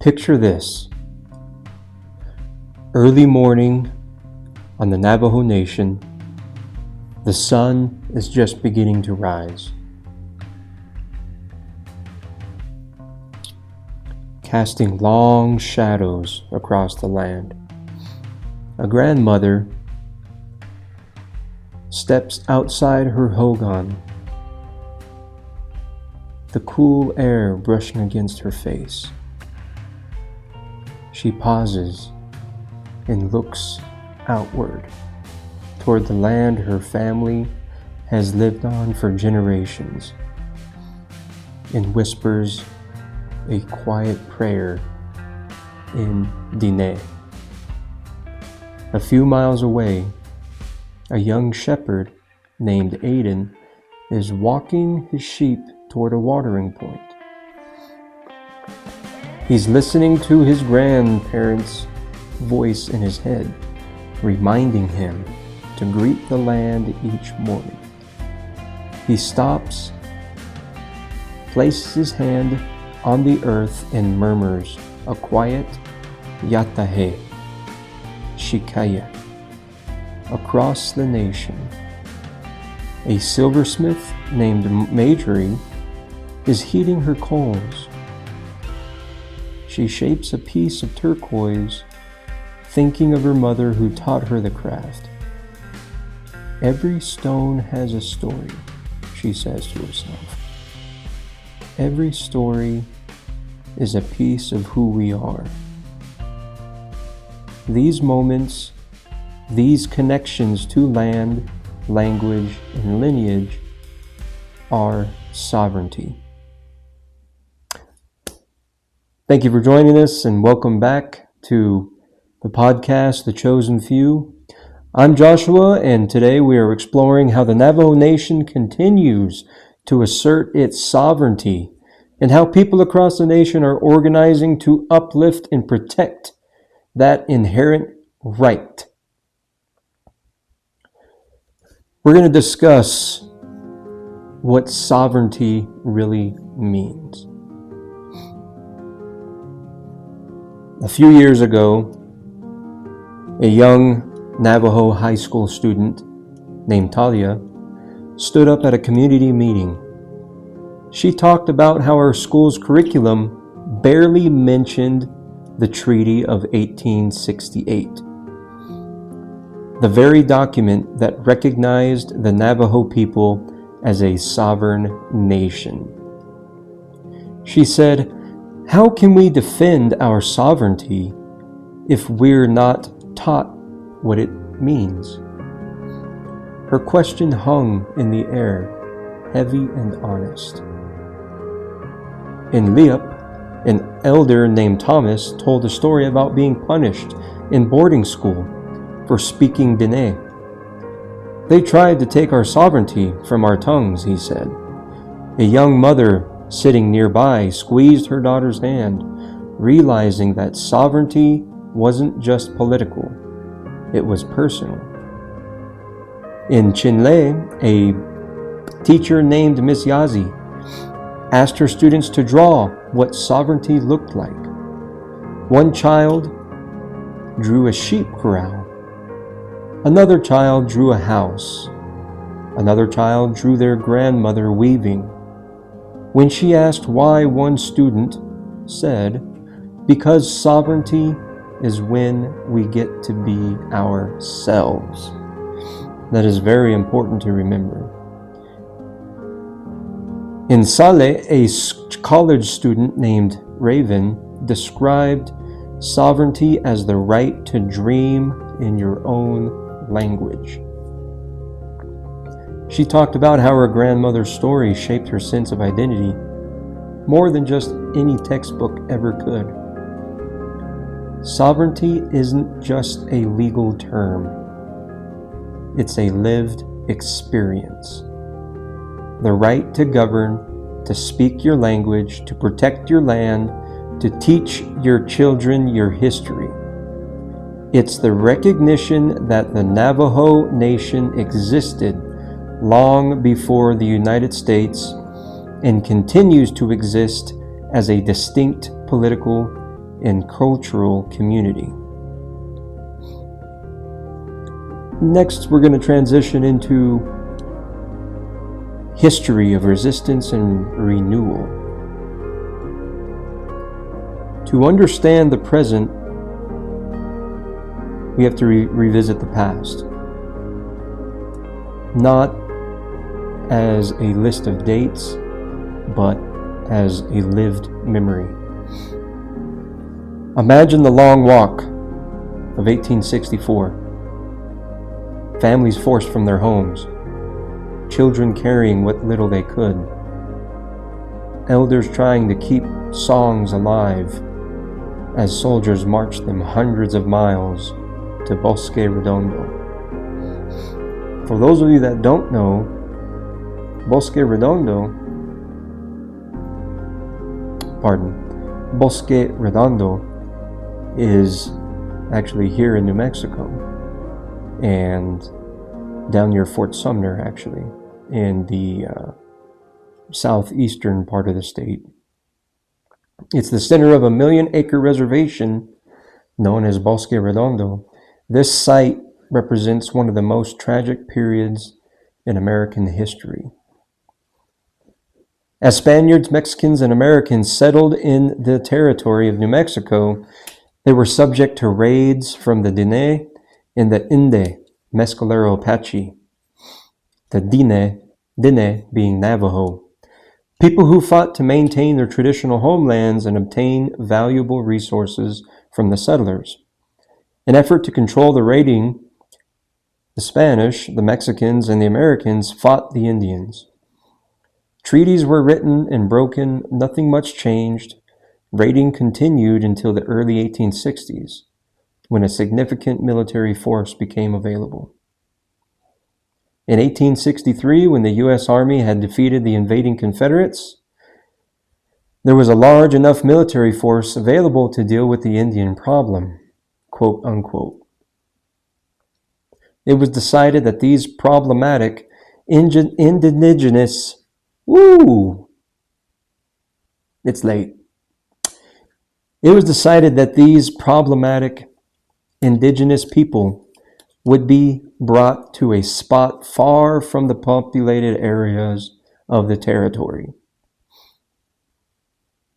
Picture this. Early morning on the Navajo Nation, the sun is just beginning to rise, casting long shadows across the land. A grandmother steps outside her hogan, the cool air brushing against her face. She pauses and looks outward toward the land her family has lived on for generations, and whispers a quiet prayer in Diné. A few miles away, a young shepherd named Aiden is walking his sheep toward a watering point. He's listening to his grandparents' voice in his head, reminding him to greet the land each morning. He stops, places his hand on the earth and murmurs a quiet Yatahe, Shikaya. Across the nation, a silversmith named Marjorie is heating her coals. She shapes a piece of turquoise, thinking of her mother who taught her the craft. Every stone has a story, she says to herself. Every story is a piece of who we are. These moments, these connections to land, language, and lineage are sovereignty. Thank you for joining us and welcome back to the podcast, The Chosen Few. I'm Joshua, and today we are exploring how the Navajo Nation continues to assert its sovereignty and how people across the nation are organizing to uplift and protect that inherent right. We're going to discuss what sovereignty really means. A few years ago, a young Navajo high school student named Talia stood up at a community meeting. She talked about how her school's curriculum barely mentioned the Treaty of 1868, the very document that recognized the Navajo people as a sovereign nation. She said, "How can we defend our sovereignty if we're not taught what it means?" Her question hung in the air, heavy and honest. In Liup, an elder named Thomas told a story about being punished in boarding school for speaking Diné. "They tried to take our sovereignty from our tongues," he said. A young mother sitting nearby squeezed her daughter's hand, realizing that sovereignty wasn't just political, it was personal. In Chinle, a teacher named Miss Yazi asked her students to draw what sovereignty looked like. One child drew a sheep corral. Another child drew a house. Another child drew their grandmother weaving. When she asked why, one student said, "Because sovereignty is when we get to be ourselves." That is very important to remember. In Sale, a college student named Raven described sovereignty as the right to dream in your own language. She talked about how her grandmother's story shaped her sense of identity more than just any textbook ever could. Sovereignty isn't just a legal term. It's a lived experience. The right to govern, to speak your language, to protect your land, to teach your children your history. It's the recognition that the Navajo Nation existed long before the United States and continues to exist as a distinct political and cultural community. Next, we're going to transition into history of resistance and renewal. To understand the present, we have to revisit the past, not as a list of dates, but as a lived memory. Imagine the long walk of 1864. Families forced from their homes, children carrying what little they could, elders trying to keep songs alive as soldiers marched them hundreds of miles to Bosque Redondo. For those of you that don't know, Bosque Redondo is actually here in New Mexico and down near Fort Sumner, actually, in the southeastern part of the state. It's the center of a 1 million-acre reservation known as Bosque Redondo. This site represents one of the most tragic periods in American history. As Spaniards, Mexicans, and Americans settled in the territory of New Mexico, they were subject to raids from the Diné and the Inde Mescalero Apache, the Diné being Navajo, people who fought to maintain their traditional homelands and obtain valuable resources from the settlers. In an effort to control the raiding, the Spanish, the Mexicans, and the Americans fought the Indians. Treaties were written and broken, nothing much changed. Raiding continued until the early 1860s, when a significant military force became available. In 1863, when the U.S. Army had defeated the invading Confederates, there was a large enough military force available to deal with the Indian problem, quote unquote. It was decided that these problematic indigenous people would be brought to a spot far from the populated areas of the territory.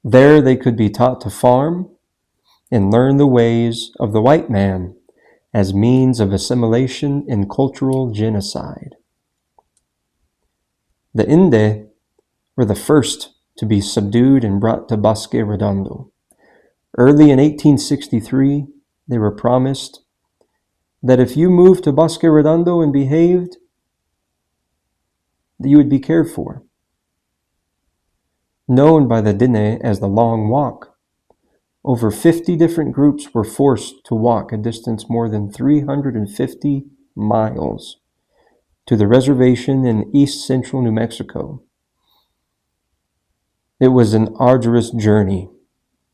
There they could be taught to farm and learn the ways of the white man as means of assimilation and cultural genocide. The Inde were the first to be subdued and brought to Bosque Redondo. Early in 1863, they were promised that if you moved to Bosque Redondo and behaved, that you would be cared for. Known by the Diné as the Long Walk, over 50 different groups were forced to walk a distance more than 350 miles to the reservation in east central New Mexico. It was an arduous journey,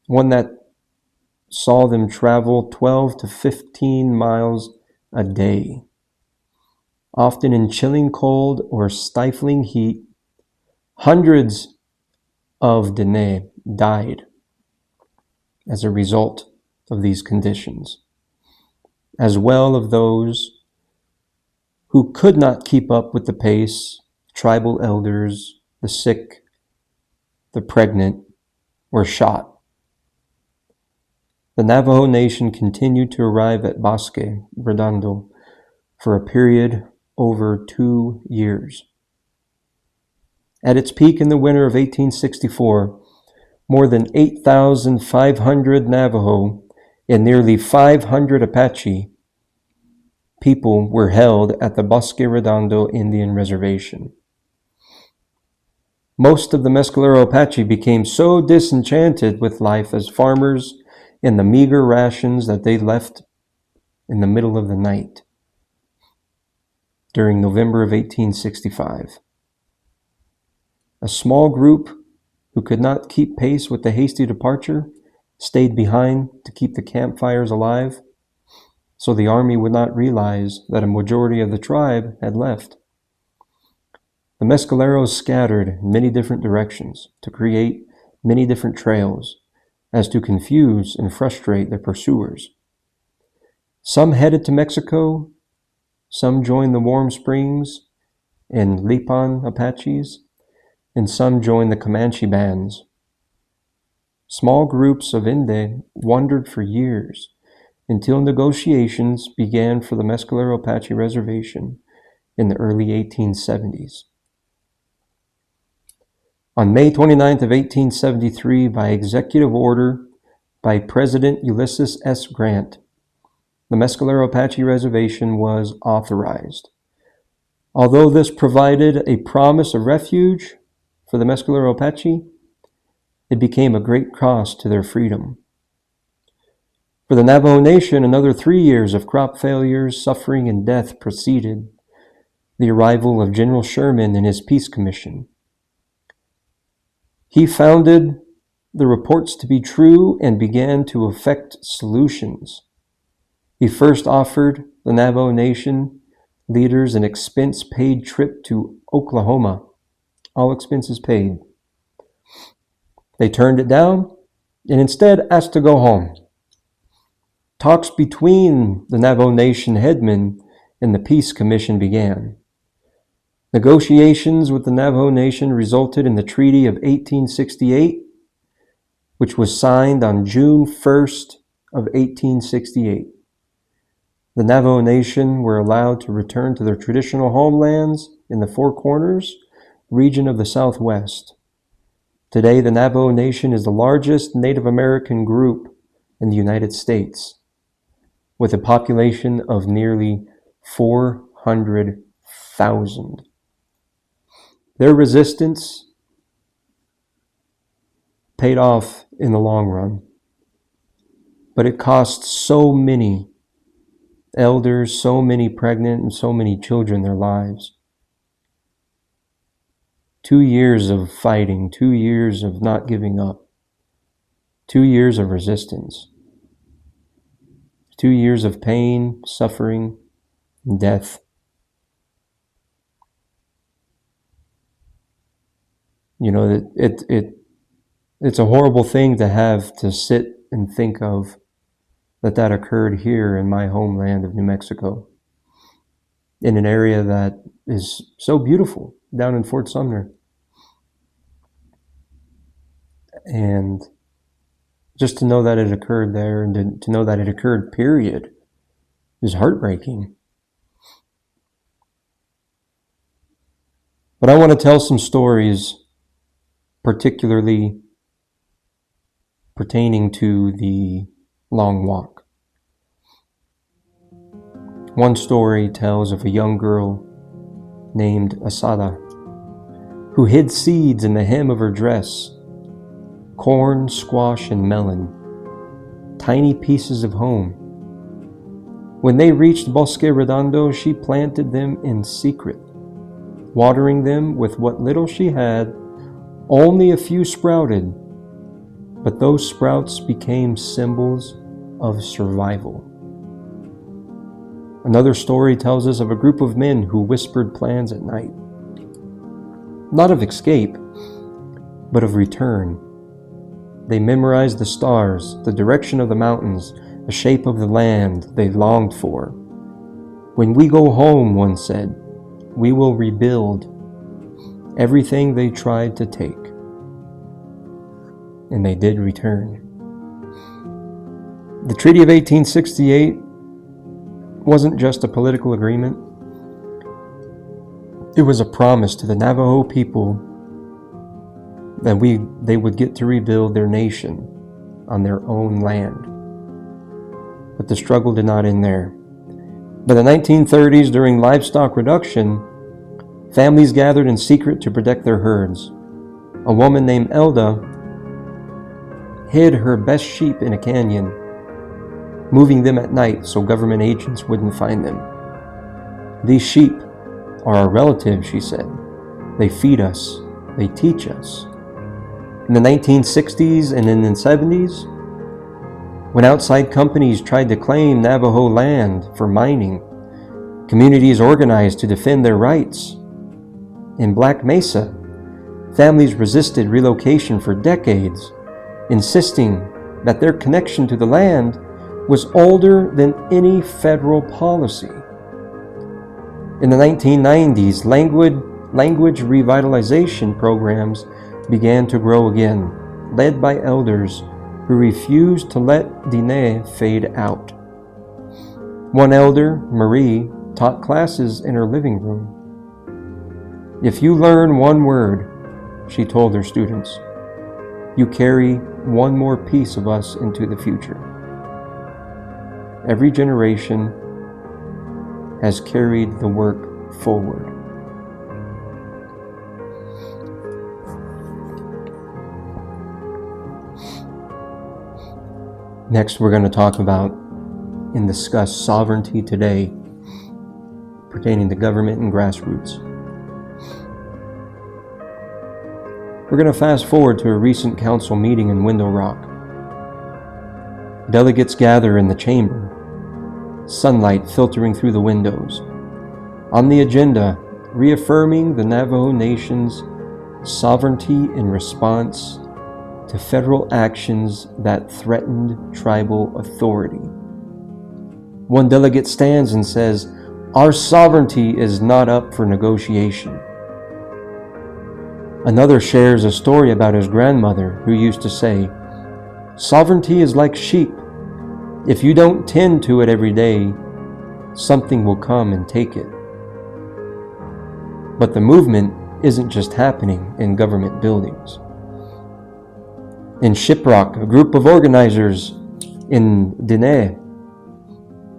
one that saw them travel 12 to 15 miles a day. Often in chilling cold or stifling heat, hundreds of Diné died as a result of these conditions, as well as those who could not keep up with the pace, tribal elders, the sick, the pregnant, were shot. The Navajo Nation continued to arrive at Bosque Redondo for a period over 2 years. At its peak in the winter of 1864, more than 8,500 Navajo and nearly 500 Apache people were held at the Bosque Redondo Indian Reservation. Most of the Mescalero Apache became so disenchanted with life as farmers and the meager rations that they left in the middle of the night during November of 1865. A small group who could not keep pace with the hasty departure stayed behind to keep the campfires alive, so the army would not realize that a majority of the tribe had left. The Mescaleros scattered in many different directions to create many different trails as to confuse and frustrate their pursuers. Some headed to Mexico, some joined the Warm Springs and Lipan Apaches, and some joined the Comanche bands. Small groups of Inde wandered for years until negotiations began for the Mescalero Apache Reservation in the early 1870s. On May 29th of 1873, by executive order by President Ulysses S. Grant, the Mescalero Apache Reservation was authorized. Although this provided a promise of refuge for the Mescalero Apache, it became a great cost to their freedom. For the Navajo Nation, another 3 years of crop failures, suffering, and death preceded the arrival of General Sherman and his Peace Commission. He founded the reports to be true and began to effect solutions. He first offered the Navajo Nation leaders an expense-paid trip to Oklahoma, all expenses paid. They turned it down and instead asked to go home. Talks between the Navajo Nation headmen and the Peace Commission began. Negotiations with the Navajo Nation resulted in the Treaty of 1868, which was signed on June 1st of 1868. The Navajo Nation were allowed to return to their traditional homelands in the Four Corners region of the Southwest. Today, the Navajo Nation is the largest Native American group in the United States, with a population of nearly 400,000. Their resistance paid off in the long run, but it cost so many elders, so many pregnant, and so many children their lives. 2 years of fighting, 2 years of not giving up, 2 years of resistance, 2 years of pain, suffering, and death. You know, it's a horrible thing to have to sit and think of that occurred here in my homeland of New Mexico, in an area that is so beautiful down in Fort Sumner. And just to know that it occurred there, and to know that it occurred, period, is heartbreaking. But I want to tell some stories, particularly pertaining to the long walk. One story tells of a young girl named Asada who hid seeds in the hem of her dress, corn, squash, and melon, tiny pieces of home. When they reached Bosque Redondo, she planted them in secret, watering them with what little she had. Only a few sprouted, but those sprouts became symbols of survival. Another story tells us of a group of men who whispered plans at night, not of escape, but of return. They memorized the stars, the direction of the mountains, the shape of the land they longed for. When we go home, one said, we will rebuild everything they tried to take. And they did return. The Treaty of 1868 wasn't just a political agreement. It was a promise to the Navajo people that they would get to rebuild their nation on their own land. But the struggle did not end there. By the 1930s, during livestock reduction, families gathered in secret to protect their herds. A woman named Elda hid her best sheep in a canyon, moving them at night so government agents wouldn't find them. These sheep are our relatives, she said. They feed us. They teach us. In the 1960s and in the 70s, when outside companies tried to claim Navajo land for mining, communities organized to defend their rights. In Black Mesa, families resisted relocation for decades, insisting that their connection to the land was older than any federal policy. In the 1990s, language revitalization programs began to grow again, led by elders who refused to let Diné fade out. One elder, Marie, taught classes in her living room. "If you learn one word," she told her students, "you carry one more piece of us into the future." Every generation has carried the work forward. Next, we're going to talk about and discuss sovereignty today, pertaining to government and grassroots. We're going to fast forward to a recent council meeting in Window Rock. Delegates gather in the chamber, sunlight filtering through the windows. On the agenda, reaffirming the Navajo Nation's sovereignty in response to federal actions that threatened tribal authority. One delegate stands and says, "Our sovereignty is not up for negotiation." Another shares a story about his grandmother who used to say, "Sovereignty is like sheep. If you don't tend to it every day, something will come and take it." But the movement isn't just happening in government buildings. In Shiprock, a group of organizers in Diné,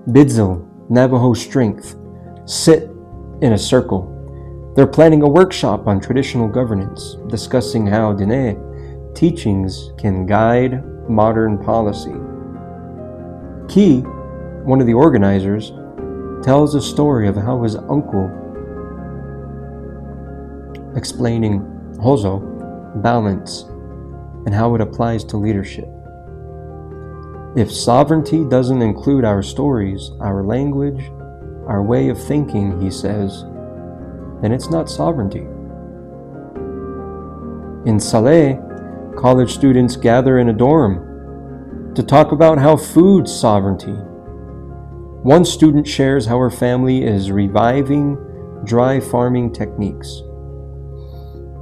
Bidzel, Navajo Strength, sit in a circle. They're planning a workshop on traditional governance, discussing how Diné teachings can guide modern policy. Key, one of the organizers, tells a story of how his uncle, explaining Hozo, balance, and how it applies to leadership. If sovereignty doesn't include our stories, our language, our way of thinking, he says, then it's not sovereignty. In Saleh, college students gather in a dorm to talk about how food sovereignty. One student shares how her family is reviving dry farming techniques.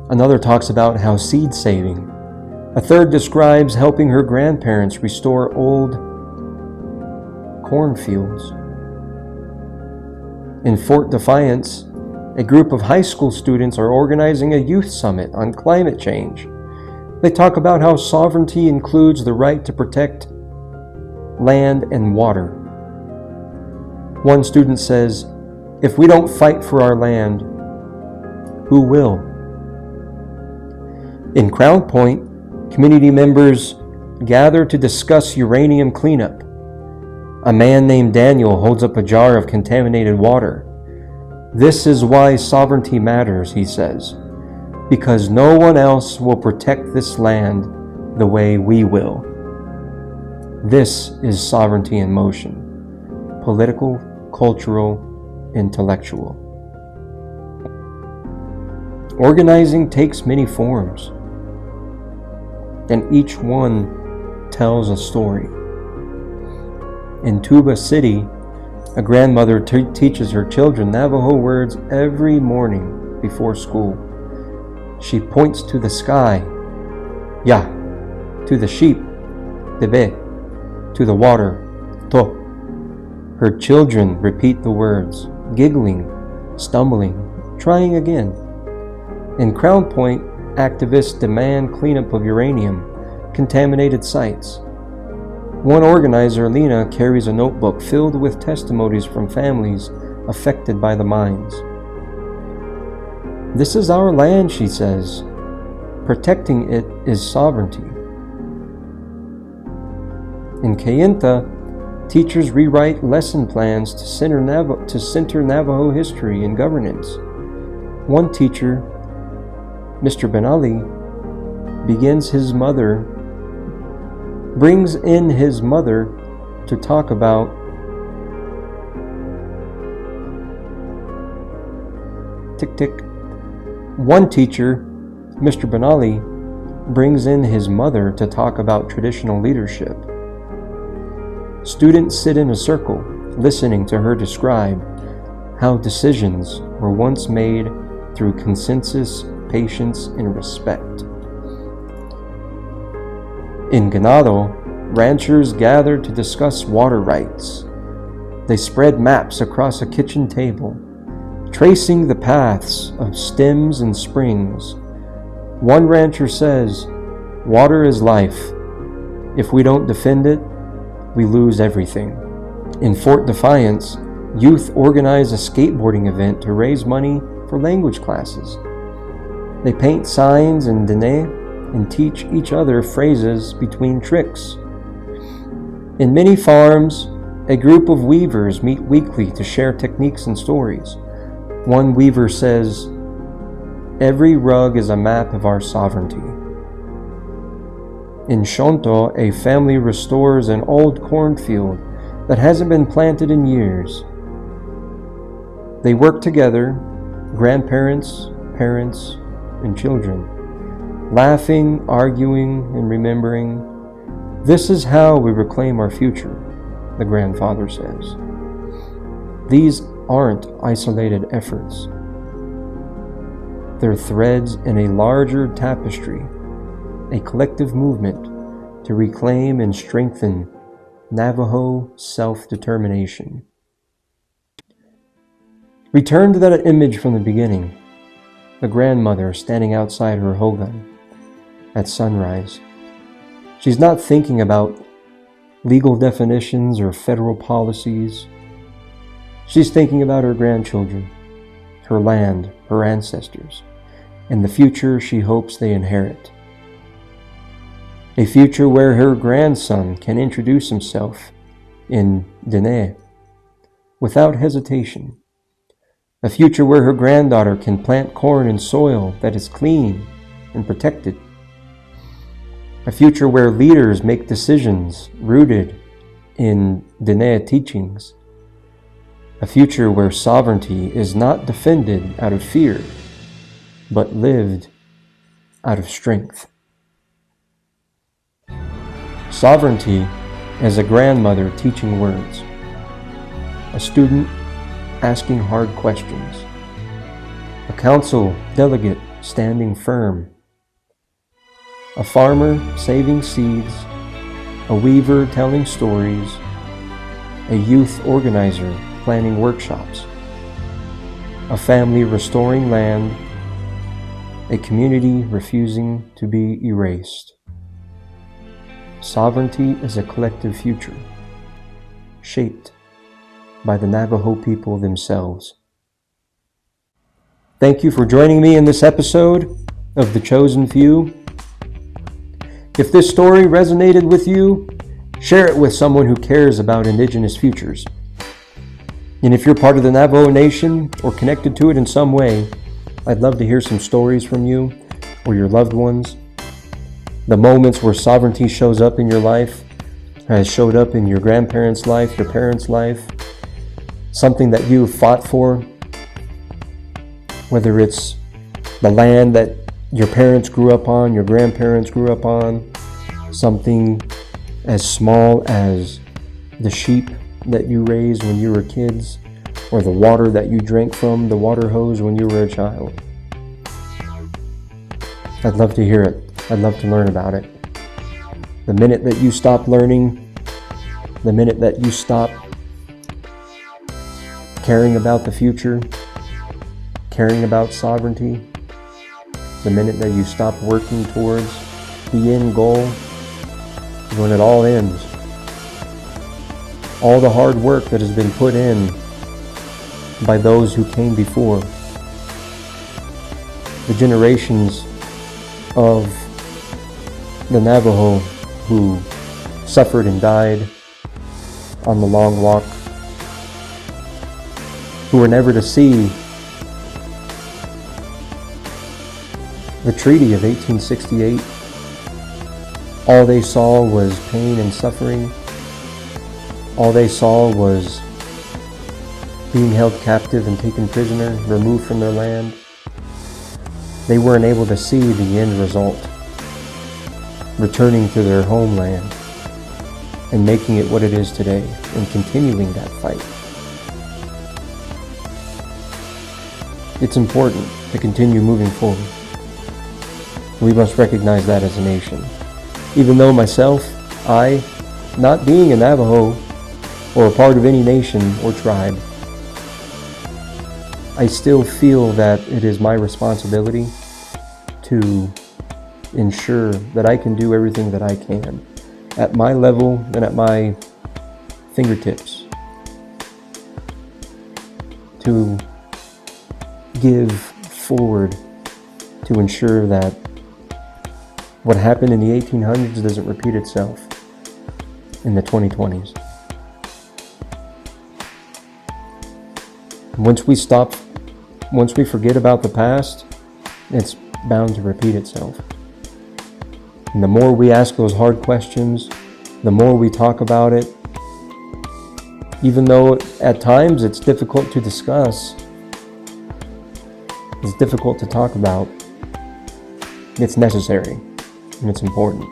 Another talks about how seed saving. A third describes helping her grandparents restore old cornfields. In Fort Defiance, a group of high school students are organizing a youth summit on climate change. They talk about how sovereignty includes the right to protect land and water. One student says, "If we don't fight for our land, who will?" In Crown Point, community members gather to discuss uranium cleanup. A man named Daniel holds up a jar of contaminated water. "This is why sovereignty matters," he says, "because no one else will protect this land the way we will." This is sovereignty in motion: political, cultural, intellectual. Organizing takes many forms, and each one tells a story. In Tuba City, a grandmother teaches her children Navajo words every morning before school. She points to the sky, Ya, to the sheep, Debe, to the water, To. Her children repeat the words, giggling, stumbling, trying again. In Crown Point, activists demand cleanup of uranium contaminated sites. One organizer, Lena, carries a notebook filled with testimonies from families affected by the mines. "This is our land," she says. "Protecting it is sovereignty." In Kayenta, teachers rewrite lesson plans to center Navajo history and governance. One teacher, Mr. Benali, brings in his mother to talk about tick tick. One teacher, Mr. Benali, brings in his mother to talk about traditional leadership. Students sit in a circle, listening to her describe how decisions were once made through consensus, patience, and respect. In Ganado, ranchers gathered to discuss water rights. They spread maps across a kitchen table, tracing the paths of stems and springs. One rancher says, "Water is life. If we don't defend it, we lose everything." In Fort Defiance, youth organize a skateboarding event to raise money for language classes. They paint signs in Dene and teach each other phrases between tricks. In many farms, a group of weavers meet weekly to share techniques and stories. One weaver says, "Every rug is a map of our sovereignty." In Shonto, a family restores an old cornfield that hasn't been planted in years. They work together, grandparents, parents, and children, laughing, arguing, and remembering. "This is how we reclaim our future," the grandfather says. These aren't isolated efforts. They're threads in a larger tapestry, a collective movement to reclaim and strengthen Navajo self-determination. Return to that image from the beginning, the grandmother standing outside her hogan at sunrise. She's not thinking about legal definitions or federal policies. She's thinking about her grandchildren, her land, her ancestors, and the future she hopes they inherit. A future where her grandson can introduce himself in Dene without hesitation. A future where her granddaughter can plant corn in soil that is clean and protected. A future where leaders make decisions rooted in Dene teachings. A future where sovereignty is not defended out of fear, but lived out of strength. Sovereignty as a grandmother teaching words, a student asking hard questions, a council delegate standing firm, a farmer saving seeds, a weaver telling stories, a youth organizer planning workshops, a family restoring land, a community refusing to be erased. Sovereignty is a collective future, shaped by the Navajo people themselves. Thank you for joining me in this episode of The Chosen Few. If this story resonated with you, share it with someone who cares about Indigenous futures. And if you're part of the Navajo Nation or connected to it in some way, I'd love to hear some stories from you or your loved ones. The moments where sovereignty shows up in your life, has showed up in your grandparents' life, your parents' life, something that you fought for, whether it's the land that your parents grew up on, your grandparents grew up on, something as small as the sheep that you raised when you were kids, or the water that you drank from the water hose when you were a child. I'd love to hear it. I'd love to learn about it. The minute that you stop learning, the minute that you stop caring about the future, caring about sovereignty, the minute that you stop working towards the end goal, is when it all ends. All the hard work that has been put in by those who came before, the generations of the Navajo who suffered and died on the long walk, who were never to see the Treaty of 1868. All they saw was pain and suffering. All they saw was being held captive and taken prisoner, removed from their land. They weren't able to see the end result. returning to their homeland and making it what it is today and continuing that fight. It's important to continue moving forward. We must recognize that as a nation. Even though myself, not being a Navajo or a part of any nation or tribe, I still feel that it is my responsibility to ensure that I can do everything that I can at my level and at my fingertips to give forward to ensure that what happened in the 1800s doesn't repeat itself in the 2020s. Once we forget about the past, it's bound to repeat itself. And the more we ask those hard questions, the more we talk about it, even though at times it's difficult to discuss, it's difficult to talk about, it's necessary and it's important.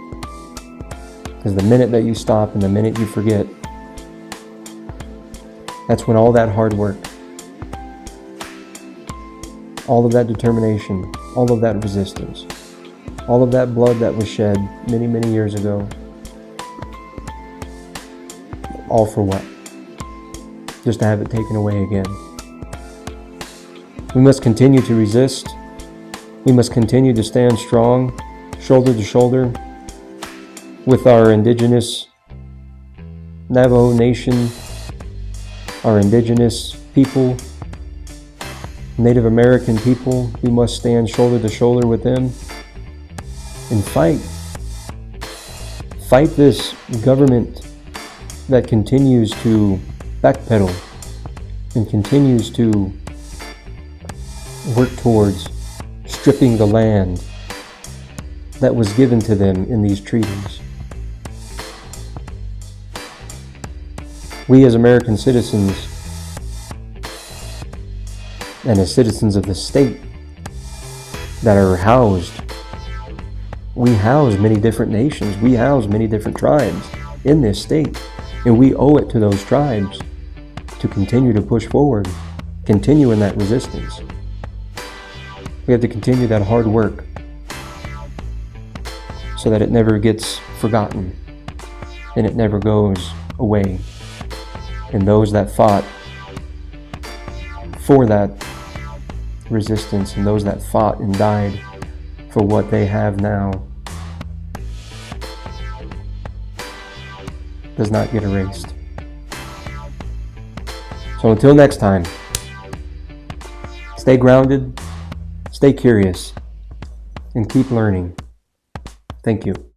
Because the minute that you stop and the minute you forget, that's when all that hard work, all of that determination, all of that resistance, all of that blood that was shed many, many years ago, all for what? Just to have it taken away again. We must continue to resist. We must continue to stand strong, shoulder to shoulder, with our indigenous Navajo Nation, our indigenous people, Native American people. We must stand shoulder to shoulder with them and fight this government that continues to backpedal and continues to work towards stripping the land that was given to them in these treaties. We as American citizens and as citizens of the state that are housed, we house many different nations, we house many different tribes in this state, and we owe it to those tribes to continue to push forward, continue in that resistance. We have to continue that hard work so that it never gets forgotten and it never goes away. And those that fought for that resistance and those that fought and died for what they have now does not get erased. So until next time, stay grounded, stay curious, and keep learning. Thank you.